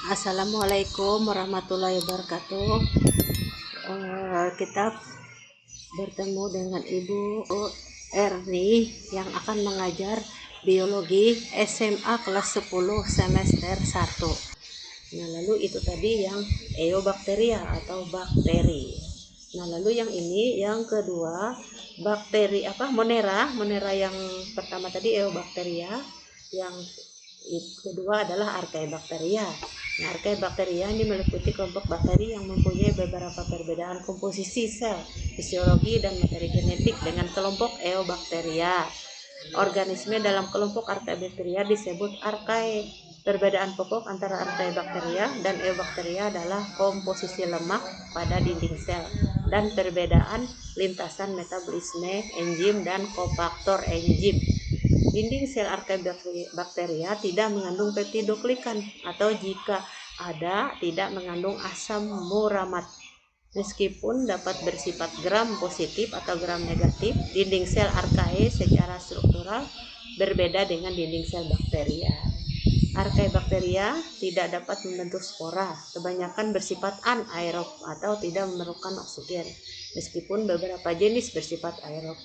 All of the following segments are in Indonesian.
Assalamualaikum warahmatullahi wabarakatuh. Kita bertemu dengan Ibu Erni yang akan mengajar biologi SMA kelas 10 semester 1. Nah, lalu itu tadi yang Eobacteria atau bakteri. Nah, lalu yang ini yang kedua bakteri Monera yang pertama tadi Eobacteria, yang kedua adalah Archaebacteria. Nah, Archaebacteria ini meliputi kelompok bakteri yang mempunyai beberapa perbedaan komposisi sel, fisiologi, dan materi genetik dengan kelompok Eobacteria. Organisme dalam kelompok Archaebacteria disebut archae. Perbedaan pokok antara Archaebacteria dan Eobacteria adalah komposisi lemak pada dinding sel dan perbedaan lintasan metabolisme enzim dan kofaktor enzim. Dinding sel Archaebacteria tidak mengandung peptidoglikan atau jika ada tidak mengandung asam muramat. Meskipun dapat bersifat gram positif atau gram negatif, dinding sel archaea secara struktural berbeda dengan dinding sel bakteria. Archaebacteria tidak dapat membentuk spora, kebanyakan bersifat anaerob atau tidak memerlukan oksigen, meskipun beberapa jenis bersifat aerob.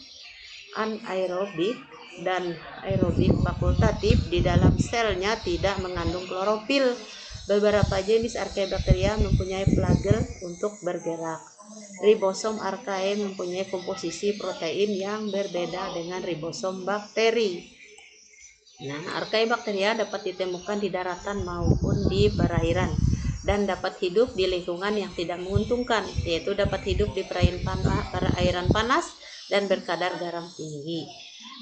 Anaerobik dan aerobik fakultatif di dalam selnya tidak mengandung klorofil. Beberapa jenis Archaebacteria mempunyai flagel untuk bergerak. Ribosom archaea mempunyai komposisi protein yang berbeda dengan ribosom bakteri. Nah, Archaebacteria dapat ditemukan di daratan maupun di perairan dan dapat hidup di lingkungan yang tidak menguntungkan, yaitu dapat hidup di perairan panas dan berkadar garam tinggi.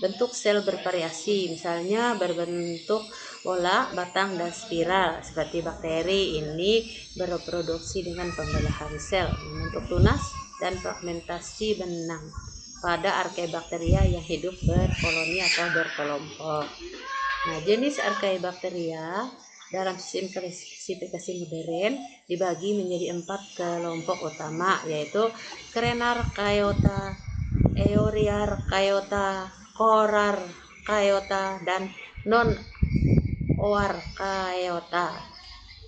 Bentuk sel bervariasi, misalnya berbentuk bola, batang, dan spiral. Seperti bakteri ini bereproduksi dengan pembelahan sel, membentuk tunas dan fragmentasi benang pada Archaebacteria yang hidup berkoloni atau berkelompok. Nah, jenis Archaebacteria dalam sistem klasifikasi modern dibagi menjadi 4 kelompok utama, yaitu Crenarchaeota, Euriarchaeota, Corarchaeota, dan Non-Oarchaeota.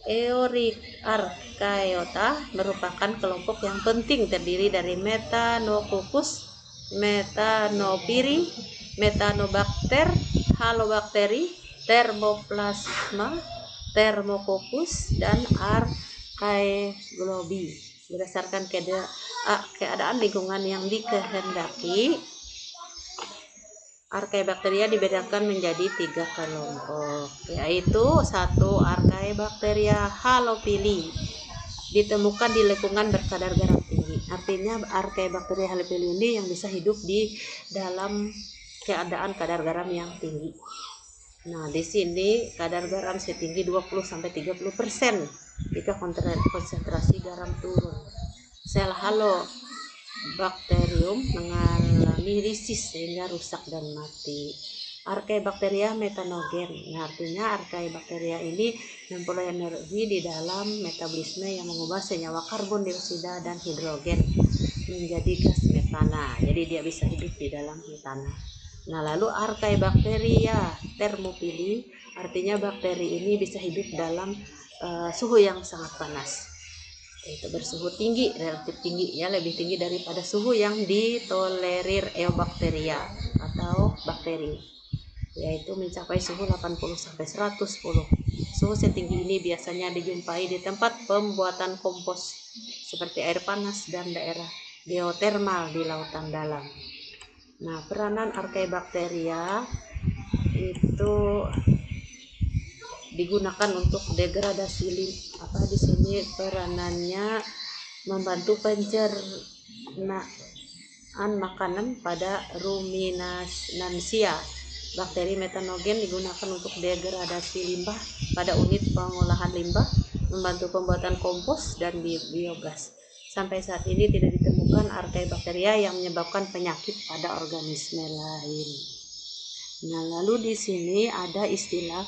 Euriarchaeota merupakan kelompok yang penting, terdiri dari Methanococcus, Methanophyri, Methanobacter, Halobakteri, Thermoplasma, Thermococcus, dan Archaeglobi. Berdasarkan keadaan lingkungan yang dikehendaki, Archaebacteria dibedakan menjadi 3 kelompok, yaitu 1. Archaebacteria halophili ditemukan di lingkungan berkadar garam tinggi. Artinya Archaebacteria halophili ini yang bisa hidup di dalam keadaan kadar garam yang tinggi. Nah, di sini kadar garam setinggi 20-30% jika konsentrasi garam turun. Sel Halobacterium mengalami lisis sehingga rusak dan mati. Archaebacteria metanogen. Nah, artinya Archaebacteria ini memperoleh energi di dalam metabolisme yang mengubah senyawa karbon dioksida dan hidrogen menjadi gas metana. Jadi dia bisa hidup di dalam metana. Nah, lalu Archaebacteria thermophili, artinya bakteri ini bisa hidup dalam suhu yang sangat panas, yaitu bersuhu tinggi, relatif tinggi, ya, lebih tinggi daripada suhu yang ditolerir Eobacteria atau bakteri, yaitu mencapai suhu 80-110. Suhu setinggi ini biasanya dijumpai di tempat pembuatan kompos seperti air panas dan daerah geotermal di lautan dalam. Nah, peranan Archaebacteria itu digunakan untuk degradasi di sini peranannya membantu pencernaan makanan pada ruminansia. Bakteri metanogen digunakan untuk degradasi limbah pada unit pengolahan limbah, membantu pembuatan kompos dan biogas. Sampai saat ini tidak ditemukan Archaebacteria yang menyebabkan penyakit pada organisme lain. Nah, lalu di sini ada istilah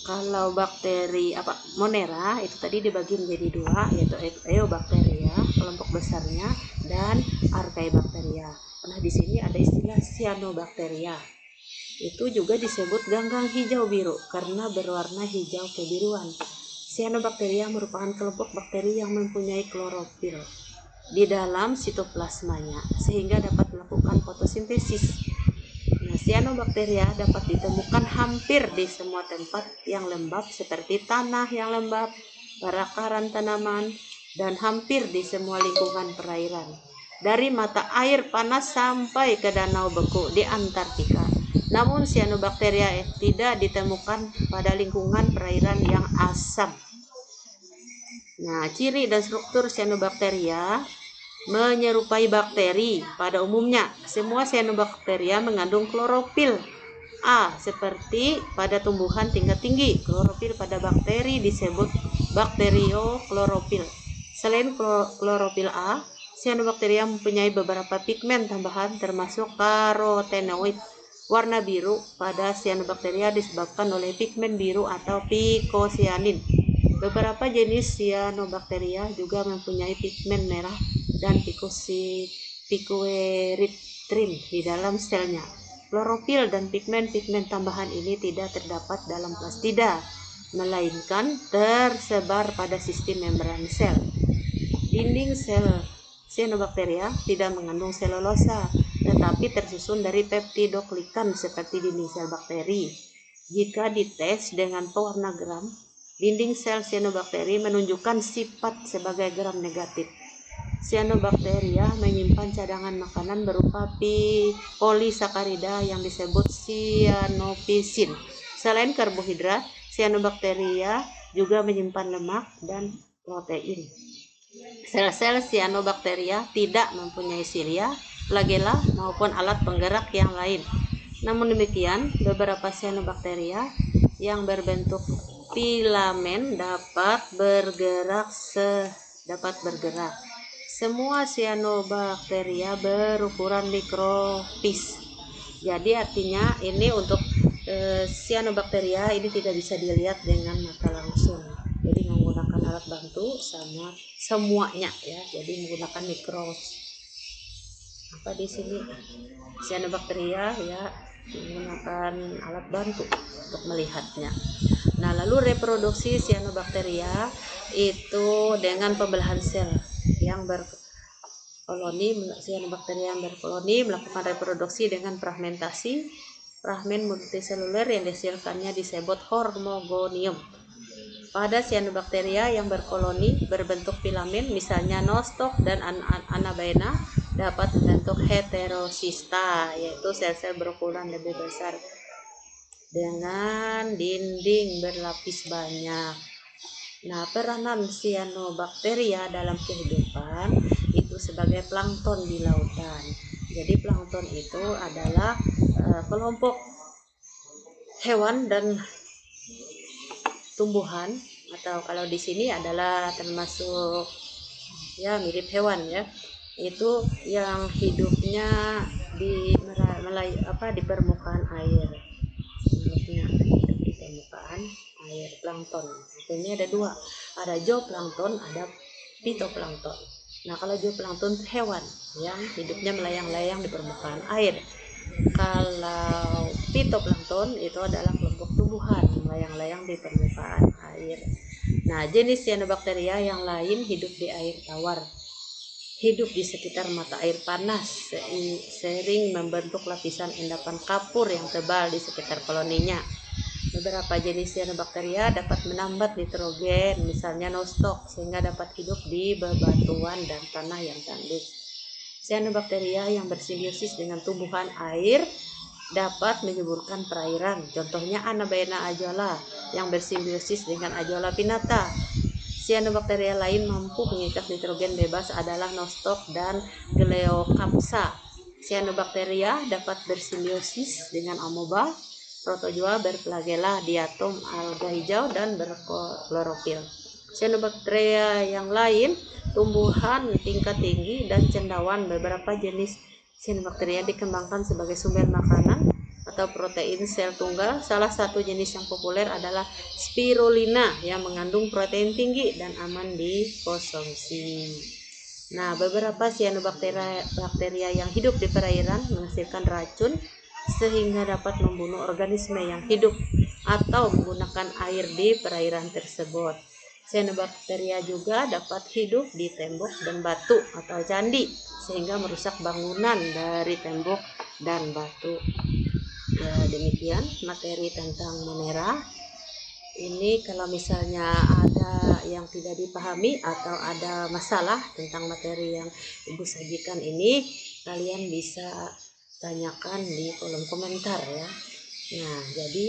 kalau bakteri Monera itu tadi dibagi menjadi 2, yaitu Eobacteria kelompok besarnya dan Archaebacteria. Nah, di sini ada istilah Cyanobacteria. Itu juga disebut ganggang hijau biru karena berwarna hijau kebiruan. Cyanobacteria merupakan kelompok bakteri yang mempunyai klorofil di dalam sitoplasmanya sehingga dapat melakukan fotosintesis. Nah, cyanobacteria dapat ditemukan hampir di semua tempat yang lembab seperti tanah yang lembab, perakaran tanaman, dan hampir di semua lingkungan perairan. Dari mata air panas sampai ke danau beku di Antartika. Namun cyanobacteria tidak ditemukan pada lingkungan perairan yang asam. Nah, ciri dan struktur cyanobacteria menyerupai bakteri pada umumnya. Semua cyanobacteria mengandung klorofil A seperti pada tumbuhan tingkat tinggi. Klorofil pada bakteri disebut bakterioklorofil. Selain klorofil A, cyanobacteria mempunyai beberapa pigmen tambahan termasuk karotenoid. Warna biru pada cyanobacteria disebabkan oleh pigmen biru atau phycocyanin. Beberapa jenis cyanobacteria juga mempunyai pigmen merah dan picoerythrin di dalam selnya. Klorofil dan pigmen-pigmen tambahan ini tidak terdapat dalam plastida, melainkan tersebar pada sistem membran sel. Dinding sel cyanobacteria tidak mengandung selulosa, tetapi tersusun dari peptidoglikan seperti dinding sel bakteri. Jika dites dengan pewarna gram, dinding sel cyanobacteria menunjukkan sifat sebagai gram negatif. Cyanobacteria menyimpan cadangan makanan berupa polisakarida yang disebut cyanophysin. Selain karbohidrat, cyanobacteria juga menyimpan lemak dan protein. Sel-sel cyanobacteria tidak mempunyai silia, flagella maupun alat penggerak yang lain. Namun demikian, beberapa cyanobacteria yang berbentuk filamen dapat bergerak. Semua cyanobacteria berukuran mikroskopis. Jadi artinya ini untuk cyanobacteria ini tidak bisa dilihat dengan mata langsung. Jadi menggunakan alat bantu sama semuanya ya. Jadi menggunakan di sini cyanobacteria ya, menggunakan alat bantu untuk melihatnya. Nah, lalu reproduksi cyanobacteria itu dengan pembelahan sel yang berkoloni. Cyanobacteria yang berkoloni melakukan reproduksi dengan fragmentasi fragmen multiseluler yang dihasilkannya disebut hormogonium. Pada cyanobacteria yang berkoloni berbentuk filamen, misalnya nostoc dan anabaena, dapat membentuk heterosista, yaitu sel-sel berukuran lebih besar dengan dinding berlapis banyak. Nah, peranan cyanobacteria dalam kehidupan itu sebagai plankton di lautan. Jadi plankton itu adalah kelompok hewan dan tumbuhan, atau kalau di sini adalah termasuk ya mirip hewan ya, itu yang hidupnya di permukaan air. Hidup di permukaan air, plankton. Ini ada dua, ada zooplankton, ada phytoplankton. Nah, kalau zooplankton itu hewan yang hidupnya melayang-layang di permukaan air. Kalau phytoplankton itu adalah kelompok tumbuhan melayang-layang di permukaan air. Nah, jenis cyanobacteria yang lain hidup di air tawar, hidup di sekitar mata air panas, sering membentuk lapisan endapan kapur yang tebal di sekitar koloninya. Beberapa jenis cyanobacteria dapat menambat nitrogen, misalnya nostoc, sehingga dapat hidup di bebatuan dan tanah yang tandus. Cyanobacteria yang bersimbiosis dengan tumbuhan air dapat menyuburkan perairan. Contohnya Anabaena ajola yang bersimbiosis dengan Ajola pinnata. Cyanobacteria lain mampu mengikat nitrogen bebas adalah nostoc dan Gleocapsa. Cyanobacteria dapat bersimbiosis dengan amoeba, protozoa berflagella, diatom, alga hijau, dan berklorofil. Cyanobacteria yang lain tumbuhan tingkat tinggi dan cendawan. Beberapa jenis cyanobacteria dikembangkan sebagai sumber makanan atau protein sel tunggal. Salah satu jenis yang populer adalah spirulina yang mengandung protein tinggi dan aman dikonsumsi. Nah, beberapa cyanobacteria yang hidup di perairan menghasilkan racun sehingga dapat membunuh organisme yang hidup atau menggunakan air di perairan tersebut. Cyanobacteria juga dapat hidup di tembok dan batu atau candi sehingga merusak bangunan dari tembok dan batu. Ya, demikian materi tentang Monera. Ini kalau misalnya ada yang tidak dipahami atau ada masalah tentang materi yang Ibu sajikan ini, kalian bisa tanyakan di kolom komentar ya. Nah, jadi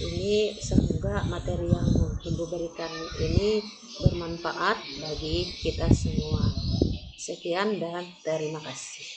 ini semoga materi yang Ibu berikan ini bermanfaat bagi kita semua. Sekian dan terima kasih.